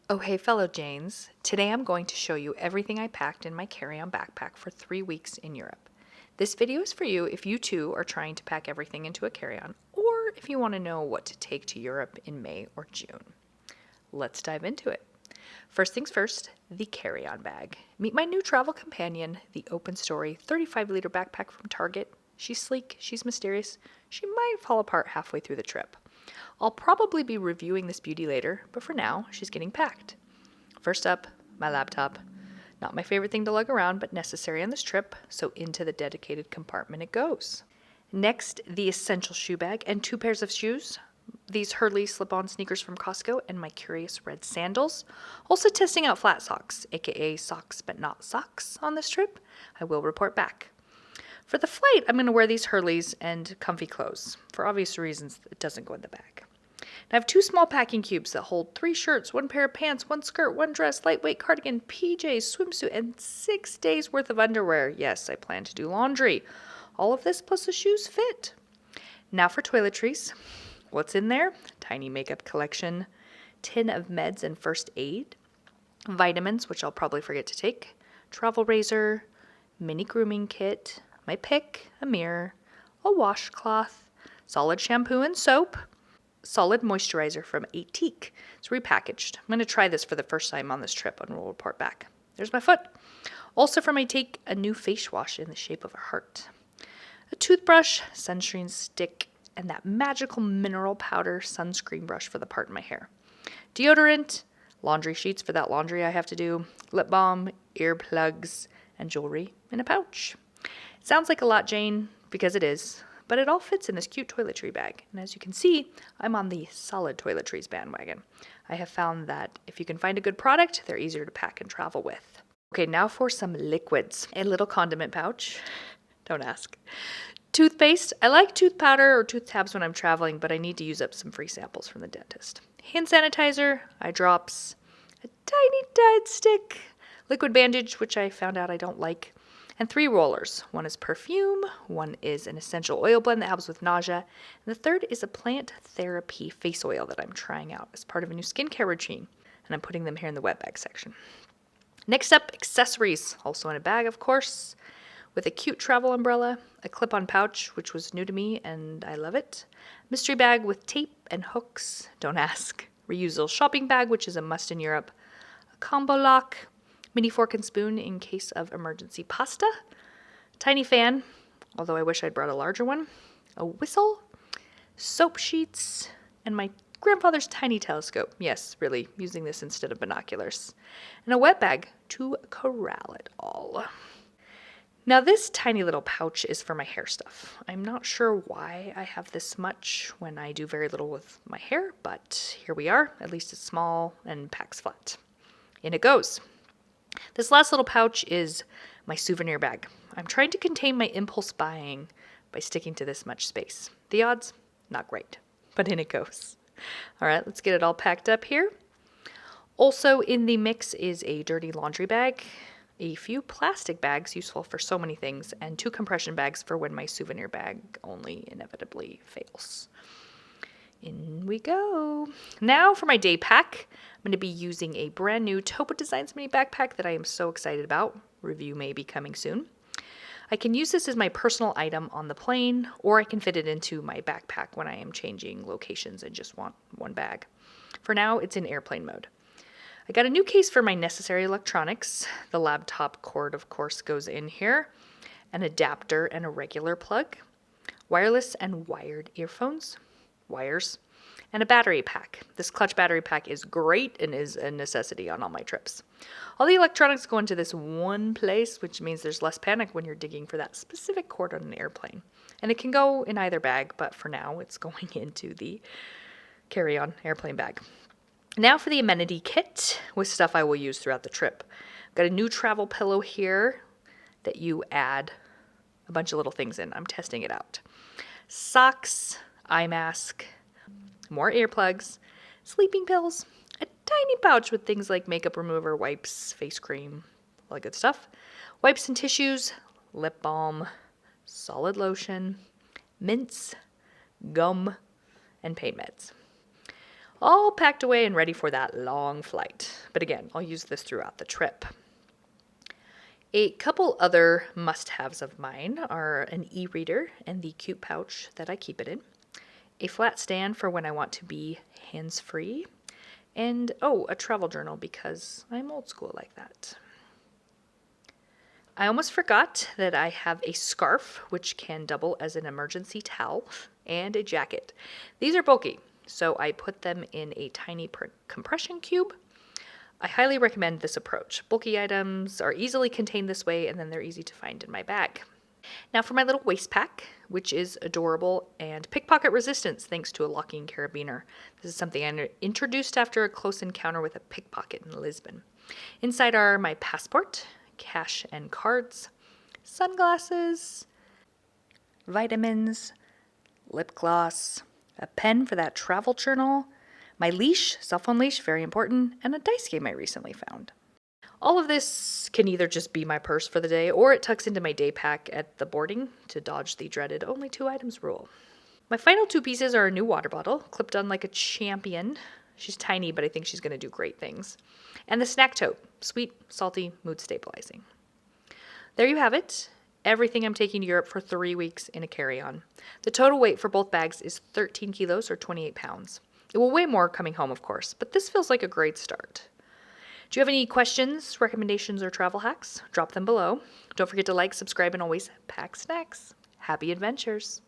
Oh hey fellow Janes, today I'm going to show you everything I packed in my carry-on backpack for 3 weeks in Europe. This video is for you if you too are trying to pack everything into a carry-on or if you want to know what to take to Europe in May or June. Let's dive into it. First things first, the carry-on bag. Meet my new travel companion, the Open Story 35-liter backpack from Target. She's sleek, she's mysterious, she might fall apart halfway through the trip. I'll probably be reviewing this beauty later, but for now, she's getting packed. First up, my laptop. Not my favorite thing to lug around, but necessary on this trip, so into the dedicated compartment it goes. Next, the essential shoe bag and 2 pairs of shoes. These Hurley slip-on sneakers from Costco and my curious red sandals. Also testing out flat socks, aka socks but not socks on this trip. I will report back. For the flight, I'm going to wear these Hurleys and comfy clothes. For obvious reasons, it doesn't go in the bag. I have 2 small packing cubes that hold 3 shirts, 1 pair of pants, 1 skirt, 1 dress, lightweight cardigan, PJs, swimsuit, and 6 days worth of underwear. Yes, I plan to do laundry. All of this plus the shoes fit. Now for toiletries. What's in there? Tiny makeup collection, tin of meds and first aid, vitamins, which I'll probably forget to take, travel razor, mini grooming kit, my pick, a mirror, a washcloth, solid shampoo and soap, solid moisturizer from Atique. It's repackaged. I'm going to try this for the first time on this trip and we'll report back. There's my foot. Also from Atique, a new face wash in the shape of a heart. A toothbrush, sunscreen stick, and that magical mineral powder sunscreen brush for the part in my hair. Deodorant, laundry sheets for that laundry I have to do, lip balm, earplugs, and jewelry in a pouch. It sounds like a lot, Jane, because it is. But it all fits in this cute toiletry bag. And as you can see, I'm on the solid toiletries bandwagon. I have found that if you can find a good product, they're easier to pack and travel with. Okay, now for some liquids. A little condiment pouch. Don't ask. Toothpaste. I like tooth powder or tooth tabs when I'm traveling, but I need to use up some free samples from the dentist. Hand sanitizer, eye drops, a tiny Tide stick, liquid bandage, which I found out I don't like, and 3 rollers. One is perfume, one is an essential oil blend that helps with nausea, and the third is a plant therapy face oil that I'm trying out as part of a new skincare routine, and I'm putting them here in the wet bag section. Next up, accessories, also in a bag, of course, with a cute travel umbrella, a clip-on pouch, which was new to me and I love it, mystery bag with tape and hooks, don't ask, reusable shopping bag, which is a must in Europe, a combo lock, mini fork and spoon in case of emergency pasta, tiny fan, although I wish I'd brought a larger one, a whistle, soap sheets, and my grandfather's tiny telescope. Yes, really, using this instead of binoculars. And a wet bag to corral it all. Now this tiny little pouch is for my hair stuff. I'm not sure why I have this much when I do very little with my hair, but here we are. At least it's small and packs flat. In it goes. This last little pouch is my souvenir bag. I'm trying to contain my impulse buying by sticking to this much space. The odds, not great, but in it goes. All right, let's get it all packed up here. Also in the mix is a dirty laundry bag, a few plastic bags useful for so many things, and 2 compression bags for when my souvenir bag only inevitably fails. In we go. Now for my day pack. I'm going to be using a brand new Tote Designs mini backpack that I am so excited about. Review may be coming soon. I can use this as my personal item on the plane, or I can fit it into my backpack when I am changing locations and just want one bag. For now, it's in airplane mode. I got a new case for my necessary electronics. The laptop cord, of course, goes in here. An adapter and a regular plug. Wireless and wired earphones. Wires. And a battery pack. This clutch battery pack is great and is a necessity on all my trips. All the electronics go into this one place, which means there's less panic when you're digging for that specific cord on an airplane. And it can go in either bag, but for now it's going into the carry-on airplane bag. Now for the amenity kit with stuff I will use throughout the trip. I've got a new travel pillow here that you add a bunch of little things in. I'm testing it out. Socks, eye mask, more earplugs, sleeping pills, a tiny pouch with things like makeup remover, wipes, face cream, all that good stuff, wipes and tissues, lip balm, solid lotion, mints, gum, and pain meds. all packed away and ready for that long flight. But again, I'll use this throughout the trip. A couple other must-haves of mine are an e-reader and the cute pouch that I keep it in, a flat stand for when I want to be hands-free, and a travel journal because I'm old school like that. I almost forgot that I have a scarf, which can double as an emergency towel, and a jacket. These are bulky, so I put them in a tiny compression cube. I highly recommend this approach. Bulky items are easily contained this way, and then they're easy to find in my bag. Now for my little waist pack, which is adorable and pickpocket resistant thanks to a locking carabiner. This is something I introduced after a close encounter with a pickpocket in Lisbon. Inside are my passport, cash and cards, sunglasses, vitamins, lip gloss, a pen for that travel journal, my leash, cell phone leash, very important, and a dice game I recently found. All of this can either just be my purse for the day, or it tucks into my day pack at the boarding to dodge the dreaded only 2 items rule. My final 2 pieces are a new water bottle, clipped on like a champion. She's tiny, but I think she's going to do great things. And the snack tote, sweet, salty, mood stabilizing. There you have it. Everything I'm taking to Europe for 3 weeks in a carry-on. The total weight for both bags is 13 kilos or 28 pounds. It will weigh more coming home, of course, but this feels like a great start. Do you have any questions, recommendations, or travel hacks? Drop them below. Don't forget to like, subscribe, and always pack snacks. Happy adventures!